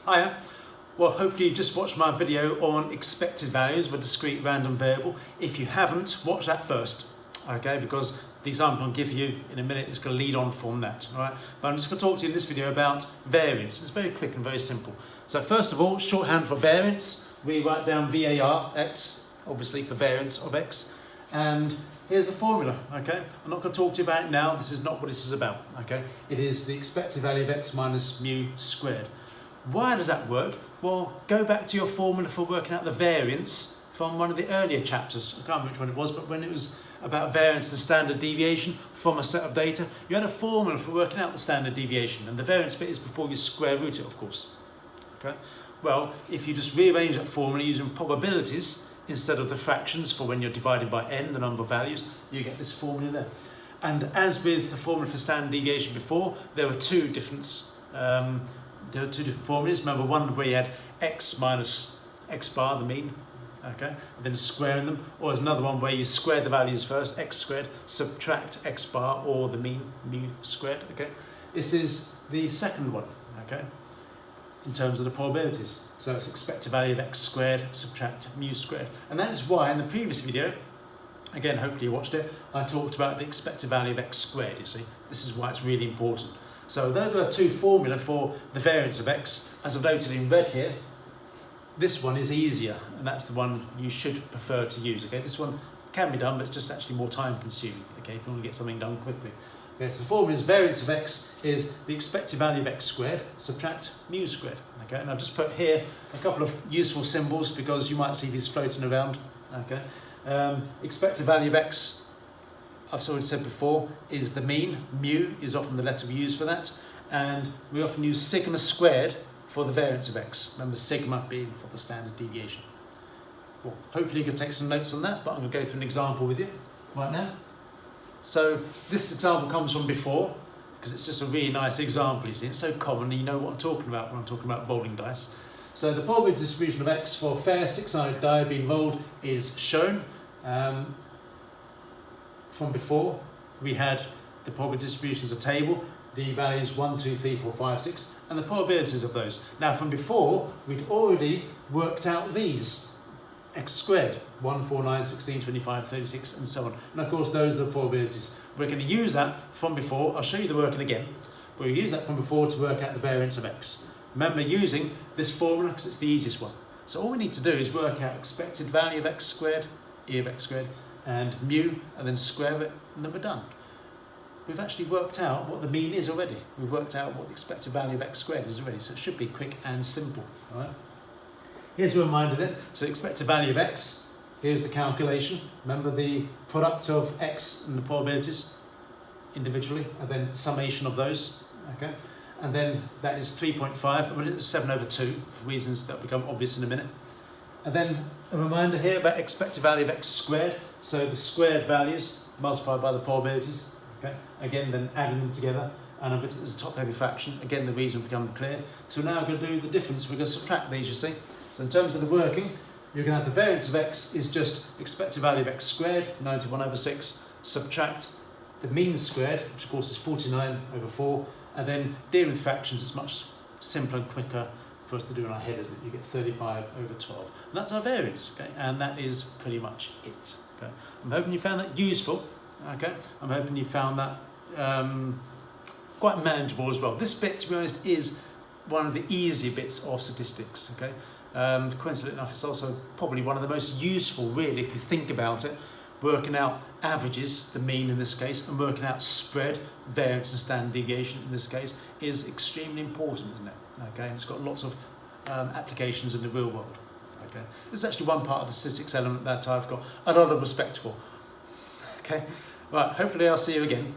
Hiya. Well, hopefully you just watched my video on expected values of a discrete random variable. If you haven't, watch that first, okay? Because the example I'll give you in a minute is going to lead on from that, all right? But I'm just going to talk to you in this video about variance. It's very quick and very simple. So first of all, shorthand for variance, we write down VAR, x, obviously for variance of x, and here's the formula, okay? I'm not going to talk to you about it now. This is not what this is about, okay? It is the expected value of x minus mu squared. Why does that work? Well, go back to your formula for working out the variance from one of the earlier chapters. I can't remember which one it was, but when it was about variance and standard deviation from a set of data, you had a formula for working out the standard deviation, and the variance bit is before you square root it, of course. Okay? Well, if you just rearrange that formula using probabilities instead of the fractions for when you're dividing by n, the number of values, you get this formula there. And as with the formula for standard deviation before, there were two different formulas. Remember, one where you had x minus x bar, the mean, okay, and then squaring them, or there's another one where you square the values first, x squared, subtract x bar, or the mean, mu squared, okay. This is the second one, okay, in terms of the probabilities. So it's expected value of x squared, subtract mu squared. And that is why in the previous video, again, hopefully you watched it, I talked about the expected value of x squared, you see. This is why it's really important. So though there are two formulae for the variance of x, as I've noted in red here, this one is easier, and that's the one you should prefer to use. Okay, this one can be done, but it's just actually more time consuming, okay, if you want to get something done quickly. Okay, so the formula is variance of x is the expected value of x squared, subtract mu squared. Okay, and I've just put here a couple of useful symbols because you might see these floating around. Okay, expected value of x, I've already said before, is the mean. Mu is often the letter we use for that, and we often use sigma squared for the variance of x. Remember, sigma being for the standard deviation. Well, hopefully you can take some notes on that, but I'm going to go through an example with you right now. So this example comes from before, because it's just a really nice example, you see. It's so common, and you know what I'm talking about when I'm talking about rolling dice. So the probability distribution of x for a fair six-sided die being rolled is shown. From before, we had the probability distribution as a table, the values 1, 2, 3, 4, 5, 6, and the probabilities of those. Now from before, we'd already worked out these, x squared, 1, 4, 9, 16, 25, 36, and so on. And of course, those are the probabilities. We're going to use that from before. I'll show you the working again. We'll use that from before to work out the variance of x. Remember, using this formula because it's the easiest one. So all we need to do is work out expected value of x squared, e of x squared, and mu, and then square it, and then we're done. We've actually worked out what the mean is already. We've worked out what the expected value of x squared is already, so it should be quick and simple. All right? Here's a reminder then. So expected value of x, here's the calculation. Remember the product of x and the probabilities individually, and then summation of those, okay? And then that is 3.5, I've written it as 7 over 2, for reasons that become obvious in a minute. And then a reminder here about expected value of x squared. So the squared values multiplied by the probabilities. Okay. Again, then adding them together. And if it's a top-heavy fraction, again, the reason will become clear. So now we're going to do the difference. We're going to subtract these, you see. So in terms of the working, you're going to have the variance of x is just expected value of x squared, 91 over 6, subtract the mean squared, which of course is 49 over 4. And then dealing with fractions, it's much simpler and quicker for us to do in our head, isn't it? You get 35 over 12. And that's our variance, okay? And that is pretty much it, okay? I'm hoping you found that useful, okay? I'm hoping you found that quite manageable as well. This bit, to be honest, is one of the easier bits of statistics, okay? Coincidentally enough, it's also probably one of the most useful, really, if you think about it. Working out averages, the mean in this case, and working out spread, variance and standard deviation in this case, is extremely important, isn't it? Okay, and it's got lots of applications in the real world. Okay, this is actually one part of the statistics element that I've got a lot of respect for. Okay, right, hopefully I'll see you again.